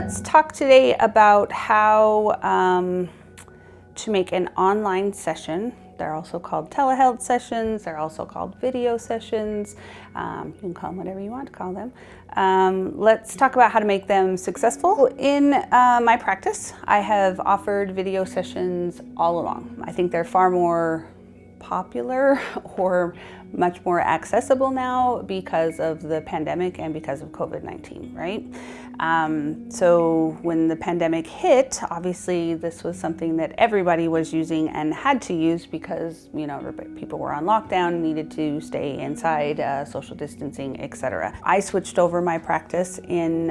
Let's talk today about how to make an online session. They're also called telehealth sessions. They're also called video sessions. You can call them whatever you want to call them. Let's talk about how to make them successful. In my practice, I have offered video sessions all along. I think they're far more popular or much more accessible now because of the pandemic and because of COVID-19, right? So when the pandemic hit, obviously this was something that everybody was using and had to use because, you know, people were on lockdown, needed to stay inside, social distancing, etc. I switched over my practice in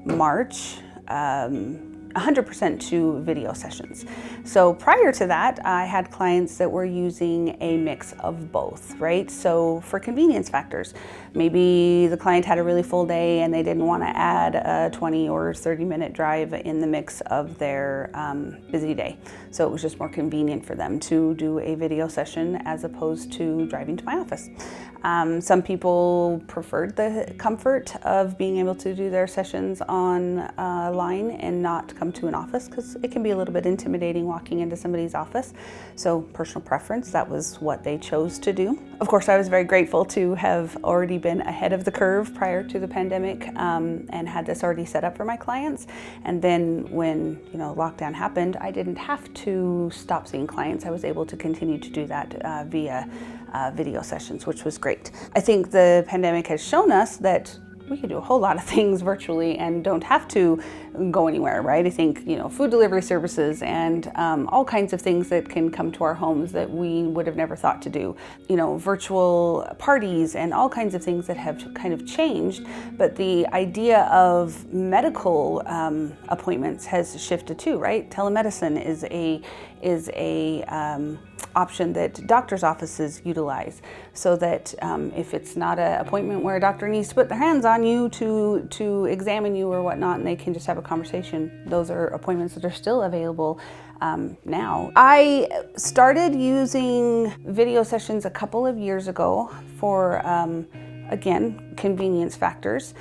March. 100% to video sessions. So prior to that, I had clients that were using a mix of both, right? So for convenience factors, maybe the client had a really full day and they didn't want to add a 20 or 30-minute drive in the mix of their busy day. So it was just more convenient for them to do a video session as opposed to driving to my office. Some people preferred the comfort of being able to do their sessions online and not come to an office because it can be a little bit intimidating walking into somebody's office. So personal preference, that was what they chose to do. Of course, I was very grateful to have already been ahead of the curve prior to the pandemic and had this already set up for my clients. And then when, you know, lockdown happened, I didn't have to stop seeing clients. I was able to continue to do that via video sessions, which was great. I think the pandemic has shown us that we can do a whole lot of things virtually and don't have to go anywhere, right? I think, you know, food delivery services and all kinds of things that can come to our homes that we would have never thought to do. You know, virtual parties and all kinds of things that have kind of changed, but the idea of medical appointments has shifted too, right? Telemedicine is a option that doctor's offices utilize, so that if it's not an appointment where a doctor needs to put their hands on you to examine you or whatnot, and they can just have a conversation, those are appointments that are still available now. I started using video sessions a couple of years ago for, again, convenience factors.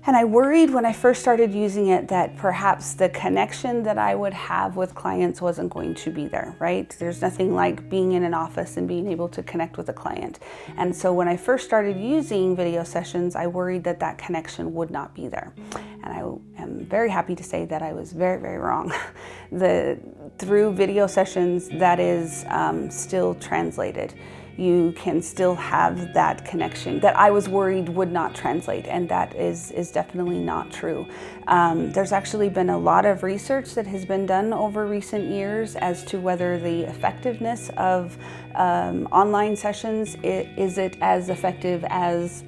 And I worried when I first started using it that perhaps the connection that I would have with clients wasn't going to be there, right? There's nothing like being in an office and being able to connect with a client. And so when I first started using video sessions, I worried that that connection would not be there. And I am very happy to say that I was very, very wrong. Through video sessions, that is still translated. You can still have that connection that I was worried would not translate, and that is definitely not true. There's actually been a lot of research that has been done over recent years as to whether the effectiveness of online sessions, is it as effective as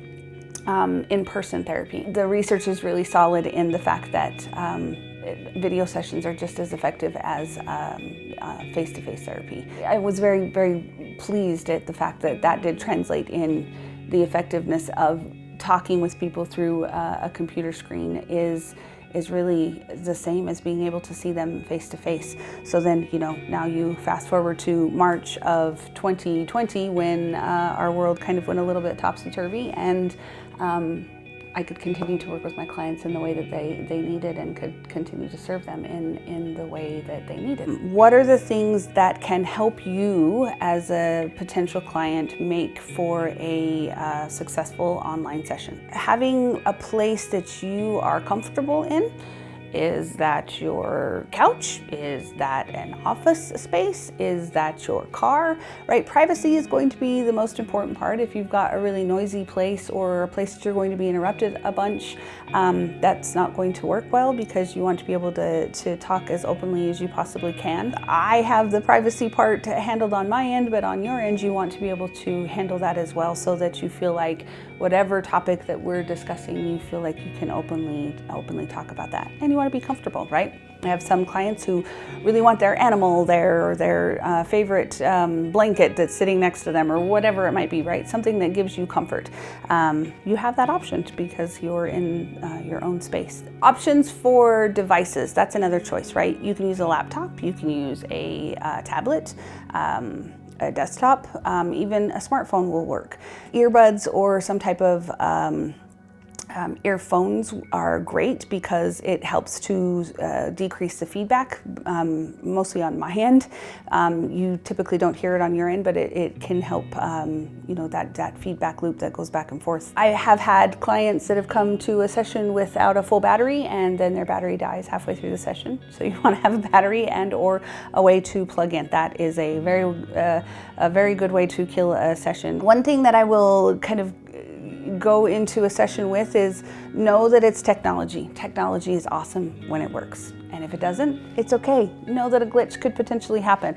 in-person therapy. The research is really solid in the fact that video sessions are just as effective as face-to-face therapy. I was very, very pleased at the fact that that did translate in the effectiveness of talking with people through a computer screen is really the same as being able to see them face-to-face. So then, you know, now you fast forward to March of 2020 when our world kind of went a little bit topsy-turvy, and I could continue to work with my clients in the way that they needed and could continue to serve them in the way that they needed. What are the things that can help you as a potential client make for a successful online session? Having a place that you are comfortable in. Is that your couch? Is that an office space? Is that your car? Right? Privacy is going to be the most important part. If you've got a really noisy place or a place that you're going to be interrupted a bunch, that's not going to work well because you want to be able to talk as openly as you possibly can. I have the privacy part handled on my end, but on your end, you want to be able to handle that as well so that you feel like whatever topic that we're discussing, you feel like you can openly talk about that. And you want to be comfortable, right? I have some clients who really want their animal there or their favorite blanket that's sitting next to them or whatever it might be, right? Something that gives you comfort. You have that option because you're in your own space. Options for devices, that's another choice, right? You can use a laptop, you can use a tablet, a desktop, even a smartphone will work. Earbuds or some type of Earphones are great because it helps to decrease the feedback, mostly on my end. You typically don't hear it on your end, but it can help, that feedback loop that goes back and forth. I have had clients that have come to a session without a full battery, and then their battery dies halfway through the session. So you want to have a battery and or a way to plug in. That is a very good way to kill a session. One thing that I will kind of go into a session with is know that it's technology. Technology is awesome when it works. And if it doesn't, it's okay. Know that a glitch could potentially happen.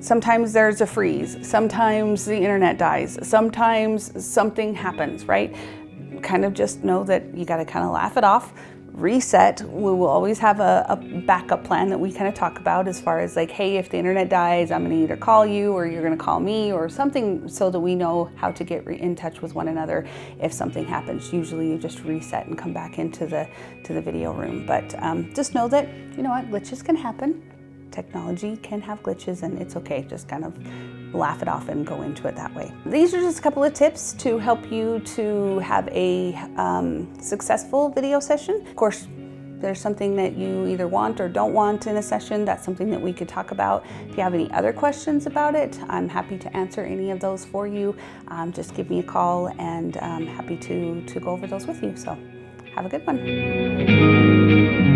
Sometimes there's a freeze. Sometimes the internet dies. Sometimes something happens, right? Kind of just know that you got to kind of laugh it off. Reset. We will always have a backup plan that we kind of talk about as far as like, hey, if the internet dies, I'm going to either call you or you're going to call me or something, so that we know how to get in touch with one another if something happens. Usually you just reset and come back into the video room. But just know that, you know what, glitches can happen. Technology can have glitches, and it's okay. Just kind of laugh it off and go into it that way. These are just a couple of tips to help you to have a successful video session. Of course, there's something that you either want or don't want in a session. That's something that we could talk about. If you have any other questions about it, I'm happy to answer any of those for you. Just give me a call, and I'm happy to go over those with you. So have a good one.